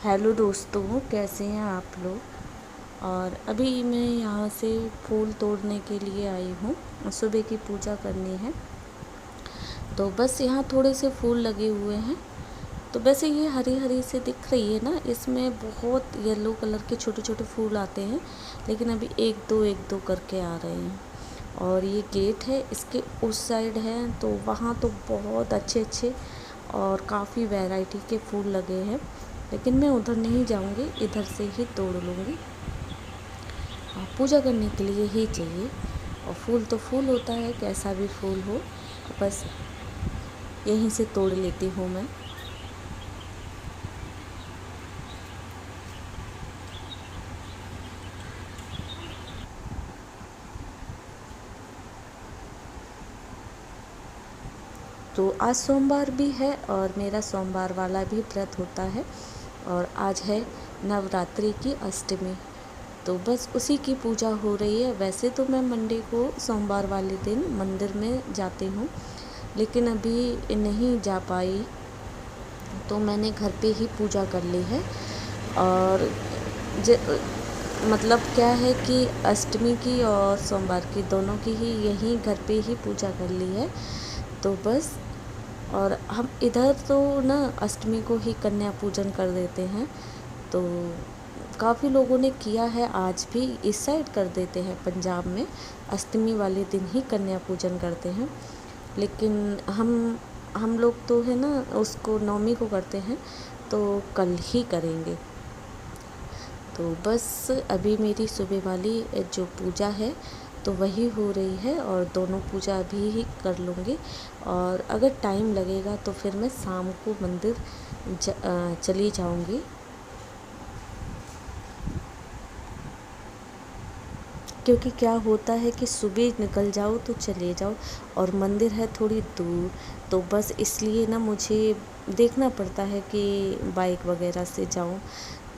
Hello दोस्तों, कैसे हैं आप लोग। और अभी मैं यहाँ से फूल तोड़ने के लिए आई हूँ। सुबह की पूजा करनी है, तो बस यहाँ थोड़े से फूल लगे हुए हैं। तो वैसे ये हरी हरी से दिख रही है ना, इसमें बहुत येलो कलर के छोटे छोटे फूल आते हैं, लेकिन अभी एक दो करके आ रहे हैं। और ये गेट है, इसके उस साइड है, तो वहाँ तो बहुत अच्छे अच्छे और काफ़ी वैरायटी के फूल लगे हैं, लेकिन मैं उधर नहीं जाऊंगी, इधर से ही तोड़ लूँगी। पूजा करने के लिए ही चाहिए, और फूल तो फूल होता है, कैसा भी फूल हो, बस यहीं से तोड़ लेती हूँ मैं। तो आज सोमवार भी है और मेरा सोमवार वाला भी व्रत होता है, और आज है नवरात्रि की अष्टमी, तो बस उसी की पूजा हो रही है। वैसे तो मैं मंडे को सोमवार वाले दिन मंदिर में जाती हूँ, लेकिन अभी नहीं जा पाई, तो मैंने घर पे ही पूजा कर ली है। और ज मतलब क्या है कि अष्टमी की और सोमवार की दोनों की ही यहीं घर पे ही पूजा कर ली है, तो बस। और हम इधर तो ना अष्टमी को ही कन्या पूजन कर देते हैं, तो काफ़ी लोगों ने किया है, आज भी इस साइड कर देते हैं, पंजाब में अष्टमी वाले दिन ही कन्या पूजन करते हैं। लेकिन हम लोग तो है ना उसको नवमी को करते हैं, तो कल ही करेंगे। तो बस अभी मेरी सुबह वाली जो पूजा है तो वही हो रही है, और दोनों पूजा अभी ही कर लूँगी। और अगर टाइम लगेगा तो फिर मैं शाम को मंदिर चली जाऊँगी, क्योंकि क्या होता है कि सुबह निकल जाओ तो चले जाओ, और मंदिर है थोड़ी दूर, तो बस इसलिए ना मुझे देखना पड़ता है कि बाइक वगैरह से जाऊं,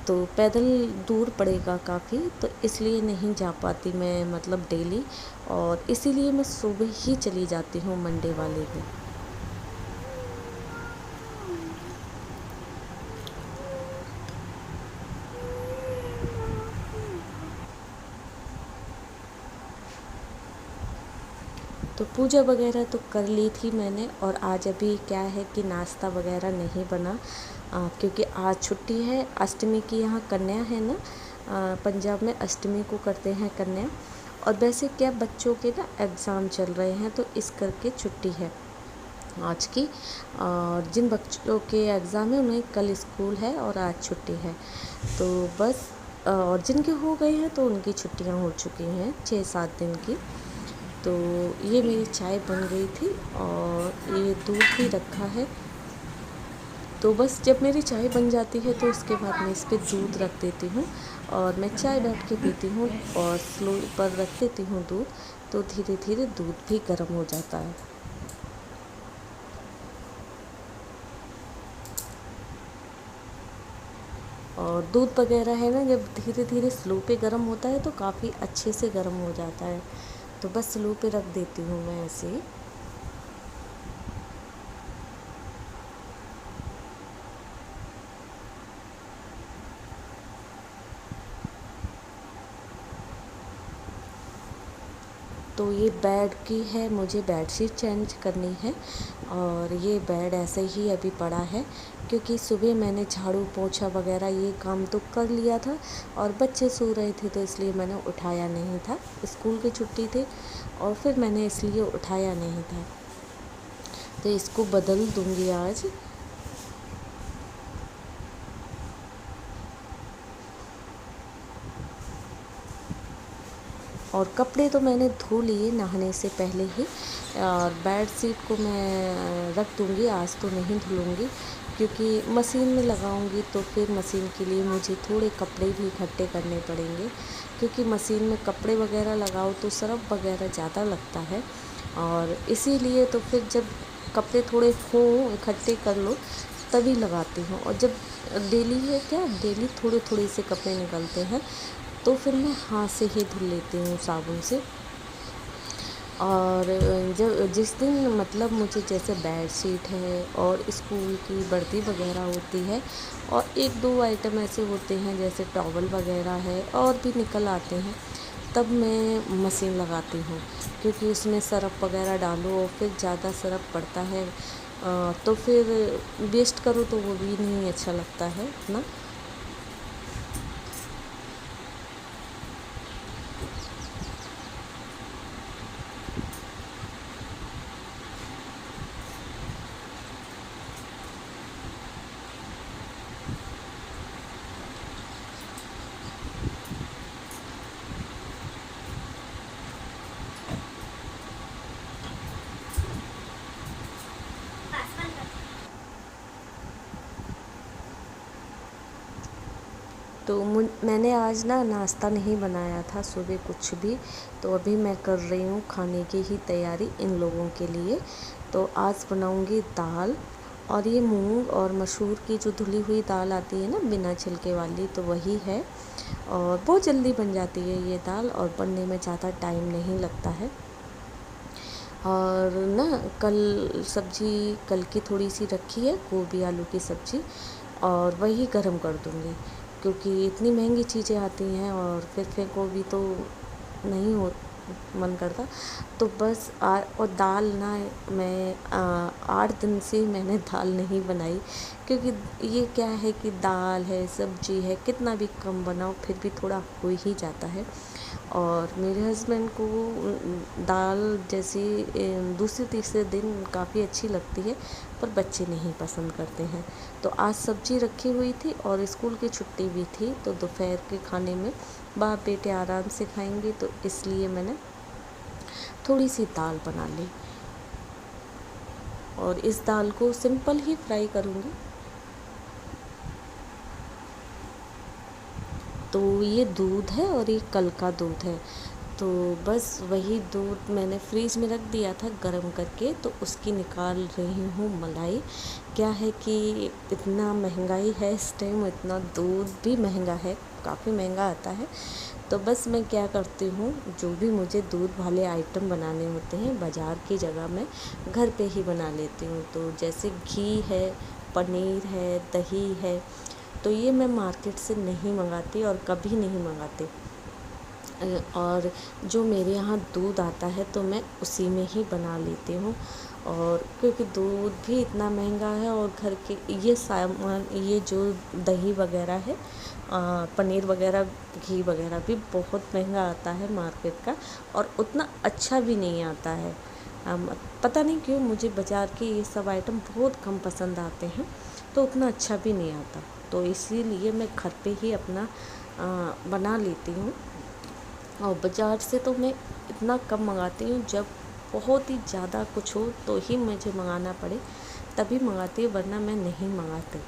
तो पैदल दूर पड़ेगा काफ़ी, तो इसलिए नहीं जा पाती मैं, मतलब डेली। और इसीलिए मैं सुबह ही चली जाती हूँ मंडे वाले दिन। तो पूजा वगैरह तो कर ली थी मैंने, और आज अभी क्या है कि नाश्ता वगैरह नहीं बना, क्योंकि आज छुट्टी है। अष्टमी की यहाँ कन्या है ना, पंजाब में अष्टमी को करते हैं कन्या। और वैसे क्या बच्चों के ना एग्ज़ाम चल रहे हैं, तो इस करके छुट्टी है आज की। और जिन बच्चों के एग्ज़ाम है उन्हें कल स्कूल है और आज छुट्टी है, तो बस। और जिनके हो गए हैं तो उनकी छुट्टियां हो चुकी हैं 6-7 दिन की। तो ये मेरी चाय बन गई थी, और ये दूध भी रखा है, तो बस जब मेरी चाय बन जाती है तो उसके बाद मैं इस पर दूध रख देती हूँ, और मैं चाय बैठ के पीती हूँ, और स्लो पर रख देती हूँ दूध, तो धीरे धीरे दूध भी गर्म हो जाता है। और दूध वगैरह है ना, जब धीरे धीरे स्लो पे गर्म होता है तो काफ़ी अच्छे से गर्म हो जाता है, तो बस स्लो पे रख देती हूँ मैं ऐसे ही। तो ये बेड की है, मुझे बेडशीट चेंज करनी है, और ये बेड ऐसे ही अभी पड़ा है, क्योंकि सुबह मैंने झाड़ू पोछा वगैरह ये काम तो कर लिया था, और बच्चे सो रहे थे तो इसलिए मैंने उठाया नहीं था, स्कूल की छुट्टी थी, और फिर मैंने इसलिए उठाया नहीं था। तो इसको बदल दूँगी आज। और कपड़े तो मैंने धो लिए नहाने से पहले ही, और बेड शीट को मैं रख दूँगी, आज तो नहीं धुलूँगी, क्योंकि मशीन में लगाऊँगी तो फिर मशीन के लिए मुझे थोड़े कपड़े भी इकट्ठे करने पड़ेंगे, क्योंकि मशीन में कपड़े वगैरह लगाओ तो सर्फ वगैरह ज़्यादा लगता है, और इसीलिए तो फिर जब कपड़े थोड़े हों इकट्ठे कर लो तभी लगाती हूँ। और जब डेली है क्या, डेली थोड़े थोड़े से कपड़े निकलते हैं, तो फिर मैं हाथ से ही धुल लेती हूँ साबुन से। और जब जिस दिन मतलब मुझे जैसे बेडशीट है और स्कूल की वर्दी वगैरह होती है और एक दो आइटम ऐसे होते हैं जैसे टॉवल वगैरह है और भी निकल आते हैं, तब मैं मशीन लगाती हूँ। क्योंकि उसमें सरफ़ वगैरह डालो और फिर ज़्यादा सरफ़ पड़ता है, तो फिर वेस्ट करो तो वो भी नहीं अच्छा लगता है ना। तो मैंने आज ना नाश्ता नहीं बनाया था सुबह कुछ भी, तो अभी मैं कर रही हूँ खाने की ही तैयारी इन लोगों के लिए। तो आज बनाऊँगी दाल, और ये मूंग और मसूर की जो धुली हुई दाल आती है ना बिना छिलके वाली, तो वही है। और बहुत जल्दी बन जाती है ये दाल और बनने में ज़्यादा टाइम नहीं लगता है। और ना कल सब्ज़ी कल की थोड़ी सी रखी है, गोभी आलू की सब्ज़ी, और वही गरम कर दूँगी। क्योंकि इतनी महंगी चीज़ें आती हैं और फिर फेंको भी तो नहीं हो मन करता। तो बस और दाल ना मैं 8 दिन से मैंने दाल नहीं बनाई। क्योंकि ये क्या है कि दाल है सब्जी है, कितना भी कम बनाओ फिर भी थोड़ा हो ही जाता है। और मेरे हस्बैंड को दाल जैसे दूसरे तीसरे दिन काफ़ी अच्छी लगती है, पर बच्चे नहीं पसंद करते हैं। तो आज सब्जी रखी हुई थी और स्कूल की छुट्टी भी थी, तो दोपहर के खाने में बाप बेटे आराम से खाएंगे, तो इसलिए मैंने थोड़ी सी दाल बना ली। और इस दाल को सिंपल ही फ्राई करूँगी। तो ये दूध है और ये कल का दूध है। तो बस वही दूध मैंने फ्रीज में रख दिया था गर्म करके, तो उसकी निकाल रही हूँ मलाई। क्या है कि इतना महंगाई है इस टाइम, इतना दूध भी महंगा है, काफ़ी महंगा आता है। तो बस मैं क्या करती हूँ, जो भी मुझे दूध वाले आइटम बनाने होते हैं बाज़ार की जगह मैं घर पे ही बना लेती हूँ। तो जैसे घी है, पनीर है, दही है, तो ये मैं मार्केट से नहीं मंगाती और कभी नहीं मंगाती। और जो मेरे यहाँ दूध आता है तो मैं उसी में ही बना लेती हूँ। और क्योंकि दूध भी इतना महंगा है और घर के ये सामान, ये जो दही वगैरह है, पनीर वगैरह, घी वगैरह भी बहुत महंगा आता है मार्केट का, और उतना अच्छा भी नहीं आता है। पता नहीं क्यों मुझे बाज़ार के ये सब आइटम बहुत कम पसंद आते हैं, तो उतना अच्छा भी नहीं आता। तो इसीलिए मैं घर पे ही अपना बना लेती हूँ। और बाज़ार से तो मैं इतना कम मंगाती हूँ, जब बहुत ही ज़्यादा कुछ हो तो ही मुझे मंगाना पड़े तभी मंगाती हूँ, वरना मैं नहीं मंगाती।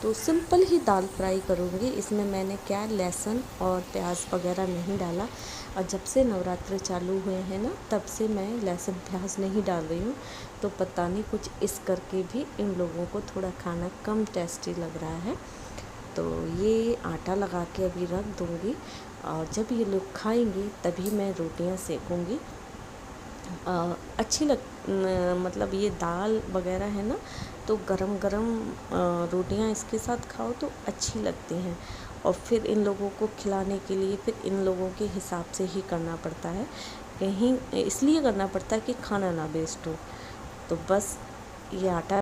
तो सिंपल ही दाल फ्राई करूँगी। इसमें मैंने क्या लहसुन और प्याज वगैरह नहीं डाला। और जब से नवरात्रि चालू हुए हैं ना, तब से मैं लहसुन प्याज नहीं डाल रही हूँ। तो पता नहीं कुछ इस करके भी इन लोगों को थोड़ा खाना कम टेस्टी लग रहा है। तो ये आटा लगा के अभी रख दूँगी, और जब ये लोग खाएंगे तभी मैं रोटियां सेकूँगी। अच्छी मतलब ये दाल वगैरह है ना, तो गरम गरम रोटियां इसके साथ खाओ तो अच्छी लगती हैं। और फिर इन लोगों को खिलाने के लिए फिर इन लोगों के हिसाब से ही करना पड़ता है, कहीं इसलिए करना पड़ता है कि खाना ना वेस्ट हो। तो बस ये आटा